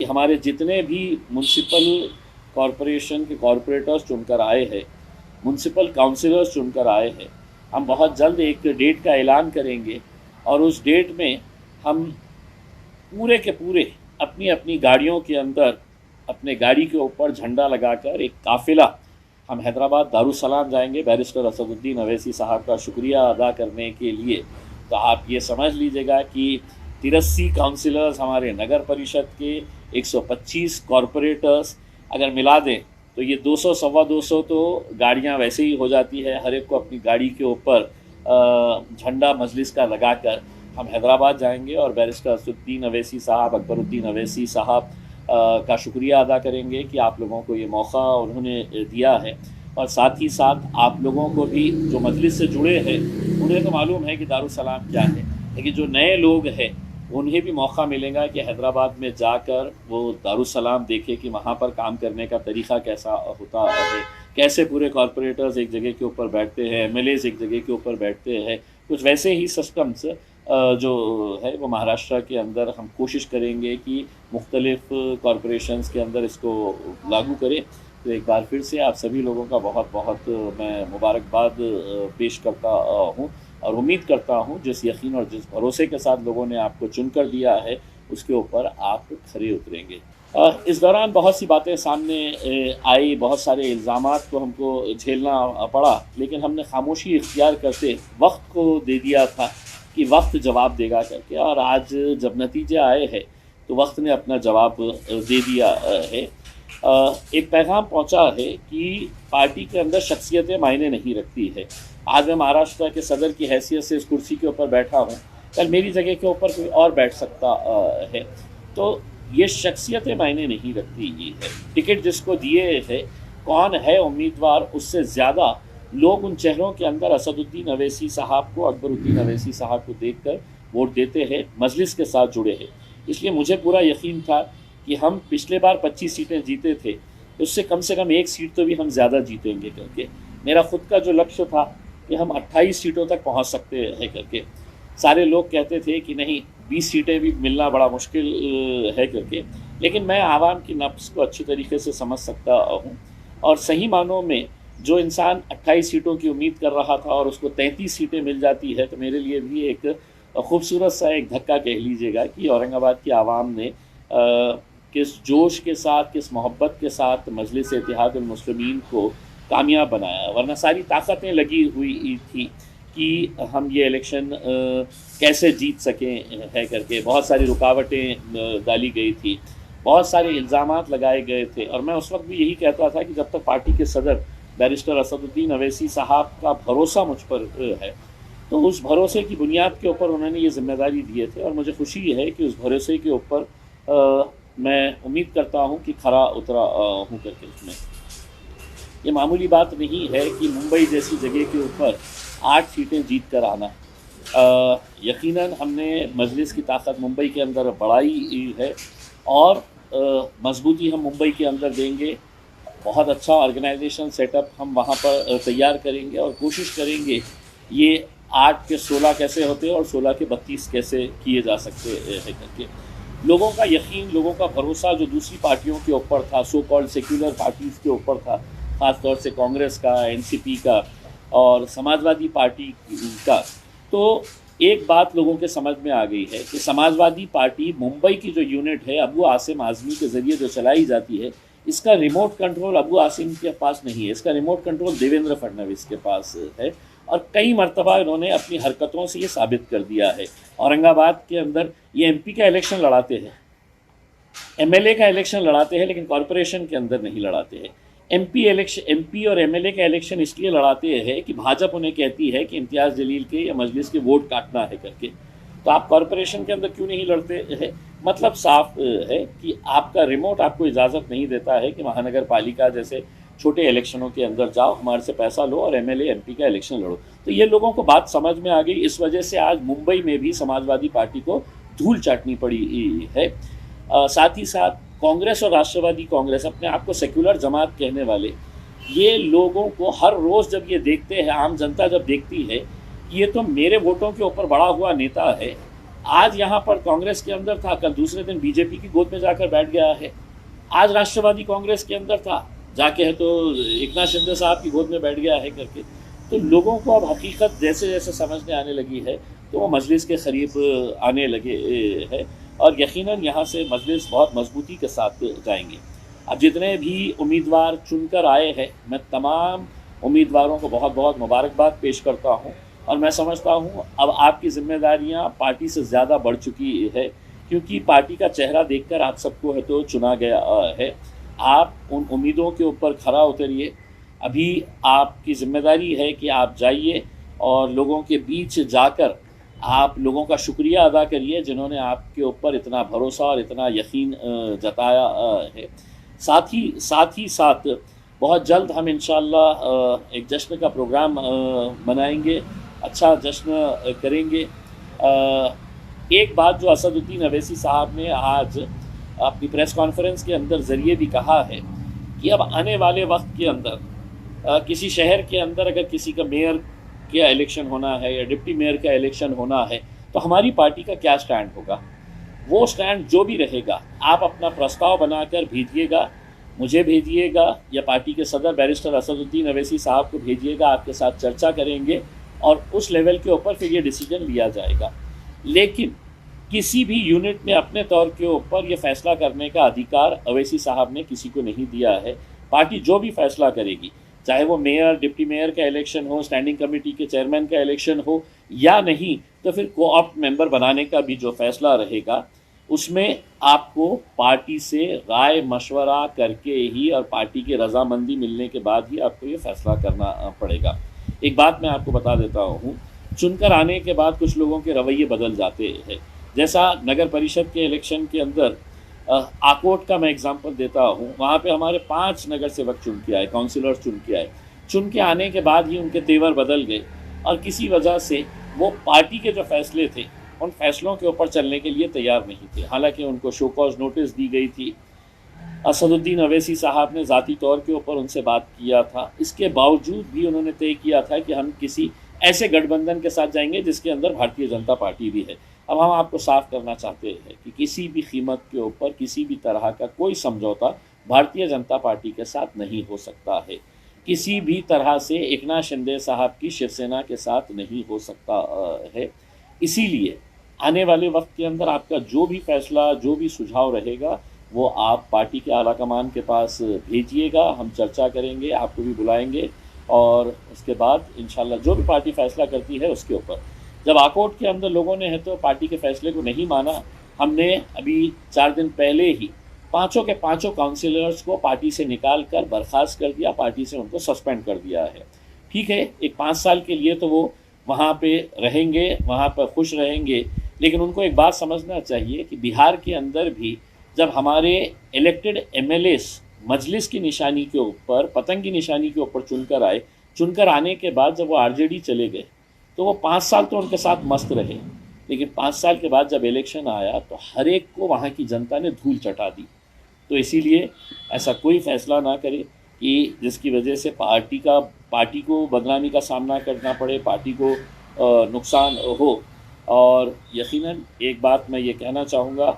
हमारे जितने भी म्यूनसिपल कॉरपोरेशन के कॉरपोरेटर्स चुनकर आए हैं, म्यूनसिपल काउंसिलर्स चुनकर आए हैं, हम बहुत जल्द एक डेट का ऐलान करेंगे और उस डेट में हम पूरे के पूरे अपनी अपनी गाड़ियों के अंदर अपने गाड़ी के ऊपर झंडा लगाकर एक काफ़िला हम हैदराबाद दारुसलाम जाएंगे बैरिस्टर असदुद्दीन अवैसी साहब का शुक्रिया अदा करने के लिए। तो आप ये समझ लीजिएगा कि 83 काउंसिलर्स हमारे नगर परिषद के, 125 कॉरपोरेटर्स अगर मिला दें तो ये 200 सवा 200 तो गाड़ियाँ वैसे ही हो जाती है। हर एक को अपनी गाड़ी के ऊपर झंडा मजलिस का लगाकर हम हैदराबाद जाएंगे और बैरिस्टर असदुद्दीन अवैसी साहब, अकबरुद्दीन अवैसी साहब का शुक्रिया अदा करेंगे कि आप लोगों को ये मौका उन्होंने दिया है। और साथ ही साथ आप लोगों को भी जो मजलिस से जुड़े हैं उन्हें तो मालूम है कि दारुसलाम क्या है, लेकिन जो नए लोग हैं उन्हें भी मौका मिलेगा कि हैदराबाद में जाकर वो दारुसलाम देखें कि वहाँ पर काम करने का तरीक़ा कैसा होता है, कैसे पूरे कॉरपोरेटर्स एक जगह के ऊपर बैठते हैं, एमएलएज एक जगह के ऊपर बैठते हैं। कुछ वैसे ही सिस्टम्स जो है वो महाराष्ट्र के अंदर हम कोशिश करेंगे कि मुख्तलिफ़ कॉरपोरेशंस के अंदर इसको लागू करें। तो एक बार फिर से आप सभी लोगों का बहुत बहुत मैं मुबारकबाद पेश करता हूँ और उम्मीद करता हूँ जिस यकीन और जिस भरोसे के साथ लोगों ने आपको चुनकर दिया है उसके ऊपर आप खरे उतरेंगे। इस दौरान बहुत सी बातें सामने आई, बहुत सारे इल्ज़ामात को हमको झेलना पड़ा, लेकिन हमने खामोशी इख्तियार करते वक्त को दे दिया था कि वक्त जवाब देगा करके। और आज जब नतीजे आए हैं तो वक्त ने अपना जवाब दे दिया है। एक पैगाम पहुंचा है कि पार्टी के अंदर शख्सियतें मायने नहीं रखती है। आज मैं महाराष्ट्र के सदर की हैसियत से इस कुर्सी के ऊपर बैठा हूं, कल मेरी जगह के ऊपर कोई और बैठ सकता है। तो ये शख्सियतें मायने नहीं रखती है। टिकट जिसको दिए है, कौन है उम्मीदवार, उससे ज़्यादा लोग उन चेहरों के अंदर असदुद्दीन अवैसी साहब को, अकबरुद्दीन अवैसी साहब को देखकर वोट देते हैं, मजलिस के साथ जुड़े हैं। इसलिए मुझे पूरा यकीन था कि हम पिछले बार 25 सीटें जीते थे, उससे कम से कम एक सीट तो भी हम ज़्यादा जीतेंगे करके। मेरा ख़ुद का जो लक्ष्य था कि हम 28 सीटों तक पहुंच सकते हैं करके। सारे लोग कहते थे कि नहीं 20 सीटें भी मिलना बड़ा मुश्किल है करके, लेकिन मैं आवाम की नफ्स को अच्छी तरीके से समझ सकता हूँ। और सही मानों में जो इंसान 28 सीटों की उम्मीद कर रहा था और उसको 33 सीटें मिल जाती है, तो मेरे लिए भी एक खूबसूरत सा एक धक्का कह लीजिएगा कि औरंगाबाद की आवाम ने किस जोश के साथ, किस मोहब्बत के साथ मजलिस इत्तेहादुल मुस्लिमीन को कामयाब बनाया। वरना सारी ताकतें लगी हुई थी कि हम ये इलेक्शन कैसे जीत सकें है करके। बहुत सारी रुकावटें डाली गई थी, बहुत सारे इल्ज़ामात लगाए गए थे। और मैं उस वक्त भी यही कहता था कि जब तक पार्टी के सदर बैरिस्टर असदुद्दीन अवैसी साहब का भरोसा मुझ पर है, तो उस भरोसे की बुनियाद के ऊपर उन्होंने ये जिम्मेदारी दिए थे। और मुझे खुशी है कि उस भरोसे के ऊपर मैं उम्मीद करता हूँ कि खरा उतरा हूँ करके। उसमें ये मामूली बात नहीं है कि मुंबई जैसी जगह के ऊपर 8 सीटें जीत कर आना। यकीनन हमने मजलिस की ताकत मुंबई के अंदर बढ़ाई है और मजबूती हम मुंबई के अंदर देंगे। बहुत अच्छा ऑर्गेनाइजेशन सेटअप हम वहाँ पर तैयार करेंगे और कोशिश करेंगे ये 8 के 16 कैसे होते हैं और 16 के 32 कैसे किए जा सकते हैं करके। लोगों का यकीन, लोगों का भरोसा जो दूसरी पार्टियों के ऊपर था, सो कॉल्ड सेक्युलर पार्टीज़ के ऊपर था, ख़ास तौर से कांग्रेस का, एनसीपी का और समाजवादी पार्टी का, तो एक बात लोगों के समझ में आ गई है कि समाजवादी पार्टी मुंबई की जो यूनिट है अबू आसिम आज़मी के ज़रिए जो चलाई जाती है, इसका रिमोट कंट्रोल अबू आसिम के पास नहीं है, इसका रिमोट कंट्रोल देवेंद्र फडणवीस के पास है। और कई मरतबा इन्होंने अपनी हरकतों से ये साबित कर दिया है। औरंगाबाद के अंदर ये एमपी का इलेक्शन लड़ाते हैं, एमएलए का इलेक्शन लड़ाते हैं, लेकिन कॉरपोरेशन के अंदर नहीं लड़ाते हैं। एमपी और एमएलए का इलेक्शन इसलिए लड़ाते हैं कि भाजपा उन्हें कहती है कि इम्तियाज़ जलील के या मजलिस के वोट काटना है करके। तो आप कॉरपोरेशन के अंदर क्यों नहीं लड़ते हैं? मतलब साफ है कि आपका रिमोट आपको इजाज़त नहीं देता है कि महानगर पालिका जैसे छोटे इलेक्शनों के अंदर जाओ, हमारे से पैसा लो और एमएलए एमपी का इलेक्शन लड़ो। तो ये लोगों को बात समझ में आ गई। इस वजह से आज मुंबई में भी समाजवादी पार्टी को धूल चाटनी पड़ी है। साथ ही साथ कांग्रेस और राष्ट्रवादी कांग्रेस, अपने आप को सेक्युलर जमात कहने वाले, ये लोगों को हर रोज़ जब ये देखते हैं, आम जनता जब देखती है कि ये तो मेरे वोटों के ऊपर बड़ा हुआ नेता है, आज यहाँ पर कांग्रेस के अंदर था, कल दूसरे दिन बीजेपी की गोद में जाकर बैठ गया है। आज राष्ट्रवादी कांग्रेस के अंदर था, जाके है तो एकनाथ शिंदे साहब की गोद में बैठ गया है करके। तो लोगों को अब हकीकत जैसे जैसे समझने आने लगी है तो वो मजलिस के करीब आने लगे है, और यकीनन यहाँ से मजलिस बहुत मजबूती के साथ जाएंगे। अब जितने भी उम्मीदवार चुनकर आए हैं, मैं तमाम उम्मीदवारों को बहुत बहुत मुबारकबाद पेश करता हूँ, और मैं समझता हूँ अब आपकी जिम्मेदारियाँ पार्टी से ज़्यादा बढ़ चुकी है, क्योंकि पार्टी का चेहरा देखकर आप सबको है तो चुना गया है। आप उन उम्मीदों के ऊपर खरा उतरिए। अभी आपकी जिम्मेदारी है कि आप जाइए और लोगों के बीच जाकर आप लोगों का शुक्रिया अदा करिए जिन्होंने आपके ऊपर इतना भरोसा और इतना यकीन जताया है। साथ ही साथ बहुत जल्द हम इंशाअल्लाह एक जश्न का प्रोग्राम मनाएंगे, अच्छा जश्न करेंगे। एक बात जो असदुद्दीन अवैसी साहब ने आज अपनी प्रेस कॉन्फ्रेंस के अंदर ज़रिए भी कहा है कि अब आने वाले वक्त के अंदर किसी शहर के अंदर अगर किसी का मेयर का इलेक्शन होना है या डिप्टी मेयर का इलेक्शन होना है तो हमारी पार्टी का क्या स्टैंड होगा। वो स्टैंड जो भी रहेगा आप अपना प्रस्ताव बनाकर भेजिएगा, मुझे भेजिएगा या पार्टी के सदर बैरिस्टर असदुद्दीन अवैसी साहब को भेजिएगा, आपके साथ चर्चा करेंगे और उस लेवल के ऊपर फिर ये डिसीजन लिया जाएगा। लेकिन किसी भी यूनिट ने अपने तौर के ऊपर ये फैसला करने का अधिकार अवैसी साहब ने किसी को नहीं दिया है। पार्टी जो भी फैसला करेगी, चाहे वो मेयर डिप्टी मेयर का इलेक्शन हो, स्टैंडिंग कमेटी के चेयरमैन का इलेक्शन हो या नहीं, तो फिर कोऑप्ट मेंबर बनाने का भी जो फैसला रहेगा उसमें आपको पार्टी से राय मशवरा करके ही और पार्टी की रजामंदी मिलने के बाद ही आपको ये फैसला करना पड़ेगा। एक बात मैं आपको बता देता हूँ, चुनकर आने के बाद कुछ लोगों के रवैये बदल जाते हैं। जैसा नगर परिषद के इलेक्शन के अंदर आकोट का मैं एग्जांपल देता हूँ, वहाँ पे हमारे 5 नगर सेवक चुन के आए, काउंसिलर्स चुन के आए। चुन के आने के बाद ही उनके तेवर बदल गए और किसी वजह से वो पार्टी के जो फैसले थे उन फैसलों के ऊपर चलने के लिए तैयार नहीं थे। हालांकि उनको शो कॉज नोटिस दी गई थी, असदुद्दीन अवैसी साहब ने ज़ाती तौर के ऊपर उनसे बात किया था, इसके बावजूद भी उन्होंने तय किया था कि हम किसी ऐसे गठबंधन के साथ जाएंगे जिसके अंदर भारतीय जनता पार्टी भी है। अब हम आपको साफ करना चाहते हैं कि किसी भी कीमत के ऊपर किसी भी तरह का कोई समझौता भारतीय जनता पार्टी के साथ नहीं हो सकता है। किसी भी तरह से एकनाथ शिंदे साहब की शिवसेना के साथ नहीं हो सकता है। इसीलिए आने वाले वक्त के अंदर आपका जो भी फैसला, जो भी सुझाव रहेगा, वो आप पार्टी के आला कमान के पास भेजिएगा, हम चर्चा करेंगे, आपको भी बुलाएंगे और उसके बाद इंशाल्लाह जो भी पार्टी फैसला करती है उसके ऊपर। जब आकोट के अंदर लोगों ने है तो पार्टी के फैसले को नहीं माना, हमने अभी 4 दिन पहले ही 5 के 5 काउंसिलर्स को पार्टी से निकाल कर बर्खास्त कर दिया, पार्टी से उनको सस्पेंड कर दिया है। ठीक है, एक 5 साल के लिए तो वो वहाँ पे रहेंगे, वहाँ पर खुश रहेंगे, लेकिन उनको एक बात समझना चाहिए कि बिहार के अंदर भी जब हमारे इलेक्टेड एमएलएस मजलिस की निशानी के ऊपर, पतंग की निशानी के ऊपर चुनकर आए, चुनकर आने के बाद जब वो आरजेडी चले गए तो वो 5 साल तो उनके साथ मस्त रहे, लेकिन 5 साल के बाद जब इलेक्शन आया तो हर एक को वहाँ की जनता ने धूल चटा दी। तो इसीलिए ऐसा कोई फैसला ना करे कि जिसकी वजह से पार्टी को बदनामी का सामना करना पड़े, पार्टी को नुकसान हो। और यकीनन एक बात मैं ये कहना चाहूँगा